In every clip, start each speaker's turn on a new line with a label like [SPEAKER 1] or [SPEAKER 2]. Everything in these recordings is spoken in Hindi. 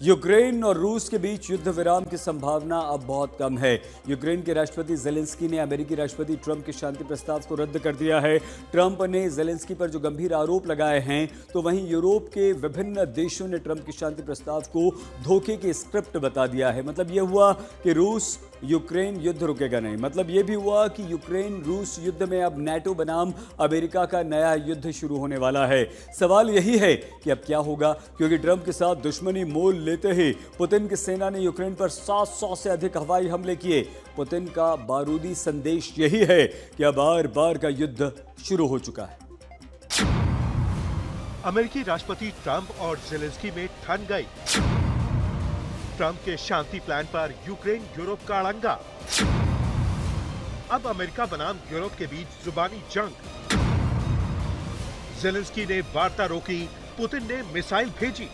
[SPEAKER 1] यूक्रेन और रूस के बीच युद्ध विराम की संभावना अब बहुत कम है। यूक्रेन के राष्ट्रपति जेलेंस्की ने अमेरिकी राष्ट्रपति ट्रंप के शांति प्रस्ताव को रद्द कर दिया है। ट्रंप ने जेलेंस्की पर जो गंभीर आरोप लगाए हैं, तो वहीं यूरोप के विभिन्न देशों ने ट्रंप के शांति प्रस्ताव को धोखे की स्क्रिप्ट बता दिया है। मतलब यह हुआ कि रूस यूक्रेन युद्ध रुकेगा नहीं। मतलब यह भी हुआ कि यूक्रेन रूस युद्ध में अब नाटो बनाम अमेरिका का नया युद्ध शुरू होने वाला है। सवाल यही है कि अब क्या होगा, क्योंकि ट्रंप के साथ दुश्मनी मोल लेते ही पुतिन की सेना ने यूक्रेन पर 700 से अधिक हवाई हमले किए। पुतिन का बारूदी संदेश यही है कि अब बार बार का युद्ध शुरू हो चुका है।
[SPEAKER 2] अमेरिकी राष्ट्रपति ट्रंप और जेलेंस्की में ठन गई। ट्रंप के शांति प्लान पर यूक्रेन यूरोप का अड़ंगा। अब अमेरिका बनाम यूरोप के बीच जुबानी जंग। जेलेंस्की ने वार्ता रोकी, पुतिन ने मिसाइल भेजी।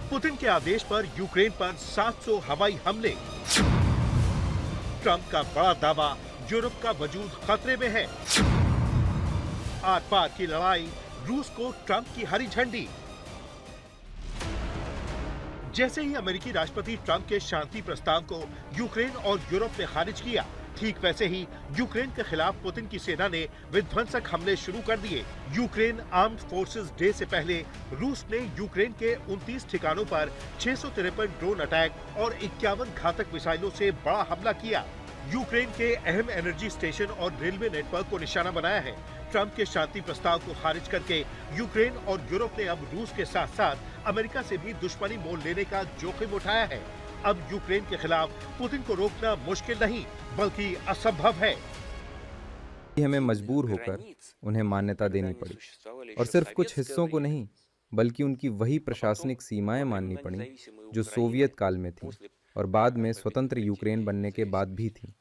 [SPEAKER 2] पुतिन के आदेश पर यूक्रेन पर 700 हवाई हमले। ट्रंप का बड़ा दावा, यूरोप का वजूद खतरे में है। आर पार की लड़ाई, रूस को ट्रंप की हरी झंडी। जैसे ही अमेरिकी राष्ट्रपति ट्रंप के शांति प्रस्ताव को यूक्रेन और यूरोप ने खारिज किया, ठीक वैसे ही यूक्रेन के खिलाफ पुतिन की सेना ने विध्वंसक हमले शुरू कर दिए। यूक्रेन आर्म्ड फोर्सेस डे से पहले रूस ने यूक्रेन के 29 ठिकानों पर 653 ड्रोन अटैक और 51 घातक मिसाइलों से बड़ा हमला किया। यूक्रेन के अहम एनर्जी स्टेशन और रेलवे नेटवर्क को निशाना बनाया है। ट्रंप के शांति प्रस्ताव को खारिज करके यूक्रेन और यूरोप ने अब रूस के साथ साथ अमेरिका से भी दुश्मनी मोल लेने का जोखिम उठाया है। अब यूक्रेन के खिलाफ पुतिन को रोकना मुश्किल नहीं, बल्कि असंभव है।
[SPEAKER 3] हमें मजबूर होकर उन्हें मान्यता देनी पड़ी, और सिर्फ कुछ हिस्सों को नहीं, बल्कि उनकी वही प्रशासनिक सीमाएं माननी पड़ी जो सोवियत काल में थी और बाद में स्वतंत्र यूक्रेन बनने के बाद भी थी।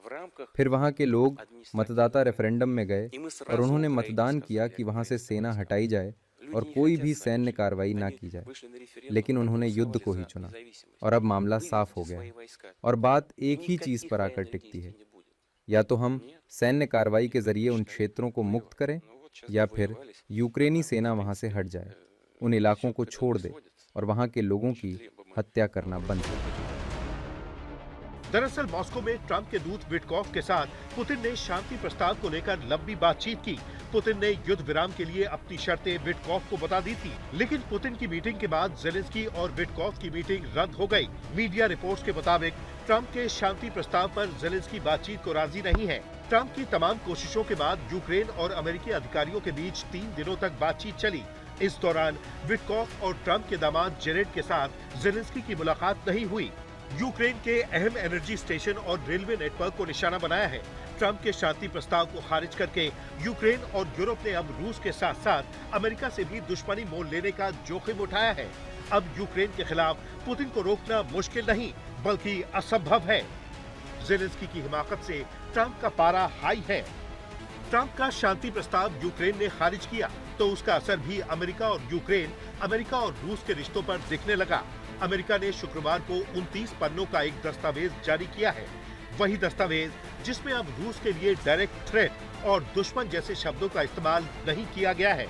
[SPEAKER 3] फिर वहां के लोग मतदाता रेफरेंडम में गए और उन्होंने मतदान किया कि वहां से सेना हटाई जाए और कोई भी सैन्य कार्रवाई ना की जाए। लेकिन उन्होंने युद्ध को ही चुना और अब मामला साफ हो गया। और बात एक ही चीज पर आकर टिकती है, या तो हम सैन्य कार्रवाई के जरिए उन क्षेत्रों को मुक्त करें, या फिर यूक्रेनी सेना वहां से हट जाए, उन इलाकों को छोड़ दे और वहां के लोगों की हत्या करना बंद करे।
[SPEAKER 2] दरअसल मॉस्को में ट्रंप के दूत विटकॉफ के साथ पुतिन ने शांति प्रस्ताव को लेकर लंबी बातचीत की। पुतिन ने युद्ध विराम के लिए अपनी शर्तें विटकॉफ को बता दी थी, लेकिन पुतिन की मीटिंग के बाद जेलेंस्की और विटकॉफ की मीटिंग रद्द हो गई। मीडिया रिपोर्ट्स के मुताबिक ट्रंप के शांति प्रस्ताव पर जेलेंस्की बातचीत को राजी नहीं है। ट्रंप की तमाम कोशिशों के बाद यूक्रेन और अमेरिकी अधिकारियों के बीच 3 दिनों तक बातचीत चली। इस दौरान विटकॉफ और ट्रंप के दामाद जेरेड के साथ जेलेंस्की की मुलाकात नहीं हुई। यूक्रेन के अहम एनर्जी स्टेशन और रेलवे नेटवर्क को निशाना बनाया है। ट्रंप के शांति प्रस्ताव को खारिज करके यूक्रेन और यूरोप ने अब रूस के साथ साथ अमेरिका से भी दुश्मनी मोल लेने का जोखिम उठाया है। अब यूक्रेन के खिलाफ पुतिन को रोकना मुश्किल नहीं, बल्कि असंभव है। जेलेंस्की की हिमाकत से ट्रंप का पारा हाई है। ट्रंप का शांति प्रस्ताव यूक्रेन ने खारिज किया, तो उसका असर भी अमेरिका और यूक्रेन, अमेरिका और रूस के रिश्तों पर दिखने लगा। अमेरिका ने शुक्रवार को 29 पन्नों का एक दस्तावेज जारी किया है। वही दस्तावेज जिसमें अब रूस के लिए डायरेक्ट थ्रेट और दुश्मन जैसे शब्दों का इस्तेमाल नहीं किया गया है।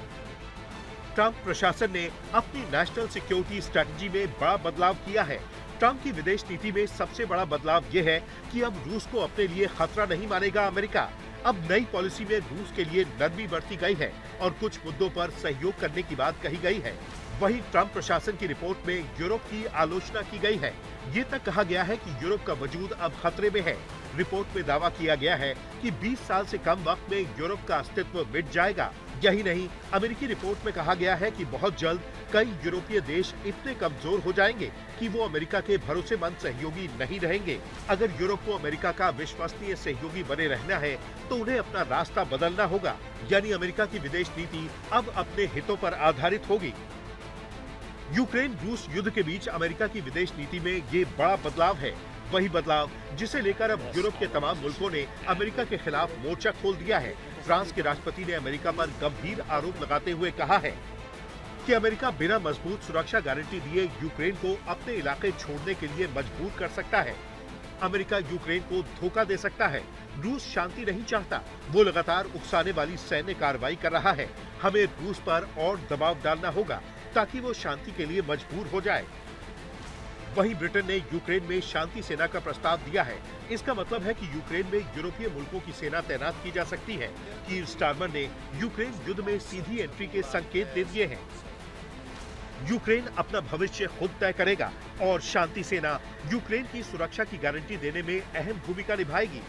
[SPEAKER 2] ट्रंप प्रशासन ने अपनी नेशनल सिक्योरिटी स्ट्रेटजी में बड़ा बदलाव किया है। ट्रंप की विदेश नीति में सबसे बड़ा बदलाव यह है कि अब रूस को अपने लिए खतरा नहीं मानेगा अमेरिका। अब नई पॉलिसी में रूस के लिए नरमी बरती गई है और कुछ मुद्दों पर सहयोग करने की बात कही गई है। वहीं ट्रंप प्रशासन की रिपोर्ट में यूरोप की आलोचना की गई है। ये तक कहा गया है कि यूरोप का वजूद अब खतरे में है। रिपोर्ट में दावा किया गया है कि 20 साल से कम वक्त में यूरोप का अस्तित्व मिट जाएगा। यही नहीं, अमेरिकी रिपोर्ट में कहा गया है कि बहुत जल्द कई यूरोपीय देश इतने कमजोर हो जाएंगे कि वो अमेरिका के भरोसेमंद सहयोगी नहीं रहेंगे। अगर यूरोप को अमेरिका का विश्वसनीय सहयोगी बने रहना है, तो उन्हें अपना रास्ता बदलना होगा। यानी अमेरिका की विदेश नीति अब अपने हितों पर आधारित होगी। यूक्रेन रूस युद्ध के बीच अमेरिका की विदेश नीति में ये बड़ा बदलाव है। वही बदलाव जिसे लेकर अब यूरोप के तमाम मुल्कों ने अमेरिका के खिलाफ मोर्चा खोल दिया है। फ्रांस के राष्ट्रपति ने अमेरिका पर गंभीर आरोप लगाते हुए कहा है कि अमेरिका बिना मजबूत सुरक्षा गारंटी दिए यूक्रेन को अपने इलाके छोड़ने के लिए मजबूर कर सकता है। अमेरिका यूक्रेन को धोखा दे सकता है। रूस शांति नहीं चाहता, वो लगातार उकसाने वाली सैन्य कार्रवाई कर रहा है। हमें रूस पर और दबाव डालना होगा ताकि वो शांति के लिए मजबूर हो जाए। वहीं ब्रिटेन ने यूक्रेन में शांति सेना का प्रस्ताव दिया है। इसका मतलब है कि यूक्रेन में यूरोपीय मुल्कों की सेना तैनात की जा सकती है। कीर स्टारमर ने यूक्रेन युद्ध में सीधी एंट्री के संकेत दे दिए हैं। यूक्रेन अपना भविष्य खुद तय करेगा और शांति सेना यूक्रेन की सुरक्षा की गारंटी देने में अहम भूमिका निभाएगी।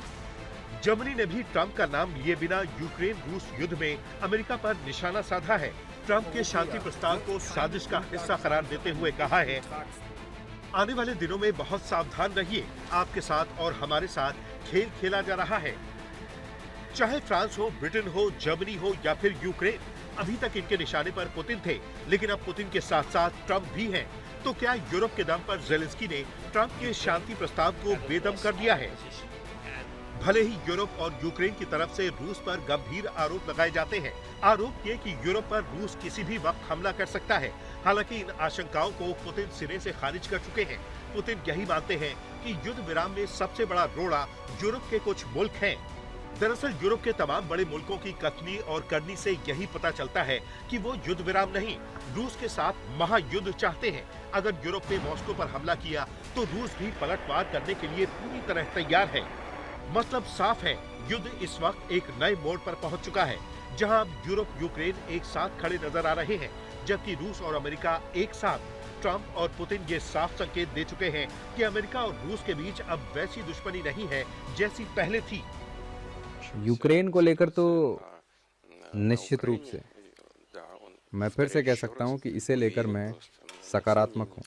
[SPEAKER 2] जर्मनी ने भी ट्रंप का नाम लिए बिना यूक्रेन रूस युद्ध में अमेरिका पर निशाना साधा है। ट्रंप के शांति प्रस्ताव को साजिश का हिस्सा करार देते हुए कहा है, आने वाले दिनों में बहुत सावधान रहिए, आपके साथ और हमारे साथ खेल खेला जा रहा है। चाहे फ्रांस हो, ब्रिटेन हो, जर्मनी हो या फिर यूक्रेन, अभी तक इनके निशाने पर पुतिन थे, लेकिन अब पुतिन के साथ साथ ट्रंप भी हैं। तो क्या यूरोप के दम पर ज़ेलेंस्की ने ट्रंप के शांति प्रस्ताव को बेदम कर दिया है? भले ही यूरोप और यूक्रेन की तरफ से रूस पर गंभीर आरोप लगाए जाते हैं। आरोप ये कि यूरोप पर रूस किसी भी वक्त हमला कर सकता है। हालांकि इन आशंकाओं को पुतिन सिरे से खारिज कर चुके हैं। पुतिन यही मानते हैं कि युद्ध विराम में सबसे बड़ा रोड़ा यूरोप के कुछ मुल्क हैं। दरअसल यूरोप के तमाम बड़े मुल्कों की कथनी और करनी से यही पता चलता है कि वो युद्ध विराम नहीं, रूस के साथ महायुद्ध चाहते हैं। अगर यूरोप ने मॉस्को पर हमला किया तो रूस भी पलटवार करने के लिए पूरी तरह तैयार है। मतलब साफ है, युद्ध इस वक्त एक नए मोड़ पर पहुंच चुका है, जहां अब यूरोप यूक्रेन एक साथ खड़े नजर आ रहे हैं, जबकि रूस और अमेरिका एक साथ। ट्रंप और पुतिन ये साफ संकेत दे चुके हैं कि अमेरिका और रूस के बीच अब वैसी दुश्मनी नहीं है जैसी पहले थी।
[SPEAKER 3] यूक्रेन को लेकर तो निश्चित रूप से मैं फिर से कह सकता हूं कि इसे लेकर मैं सकारात्मक हूं।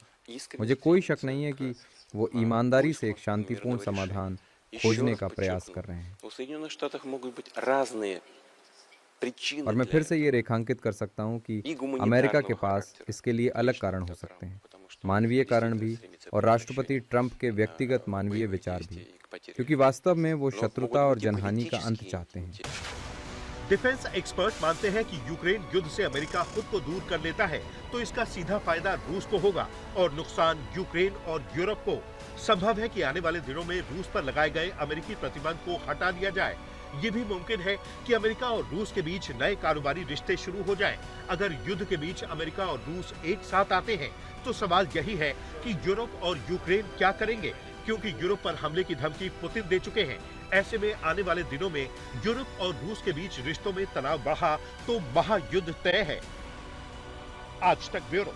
[SPEAKER 3] मुझे कोई शक नहीं है कि वो ईमानदारी से एक शांतिपूर्ण समाधान खोजने का प्रयास कर रहे हैं। और मैं फिर से ये रेखांकित कर सकता हूं कि अमेरिका के पास इसके लिए अलग कारण हो सकते हैं, मानवीय कारण भी और राष्ट्रपति ट्रंप के व्यक्तिगत मानवीय विचार भी, क्योंकि वास्तव में वो शत्रुता और जनहानि का अंत चाहते हैं।
[SPEAKER 2] डिफेंस एक्सपर्ट मानते हैं कि यूक्रेन युद्ध से अमेरिका खुद को दूर कर लेता है तो इसका सीधा फायदा रूस को होगा और नुकसान यूक्रेन और यूरोप को। संभव है कि आने वाले दिनों में रूस पर लगाए गए अमेरिकी प्रतिबंध को हटा लिया जाए। ये भी मुमकिन है कि अमेरिका और रूस के बीच नए कारोबारी रिश्ते शुरू हो जाएं। अगर युद्ध के बीच अमेरिका और रूस एक साथ आते हैं तो सवाल यही है कि यूरोप और यूक्रेन क्या करेंगे, क्योंकि यूरोप पर हमले की धमकी पुतिन दे चुके हैं। ऐसे में आने वाले दिनों में यूरोप और रूस के बीच रिश्तों में तनाव बढ़ा तो महायुद्ध तय है। आज तक ब्यूरो।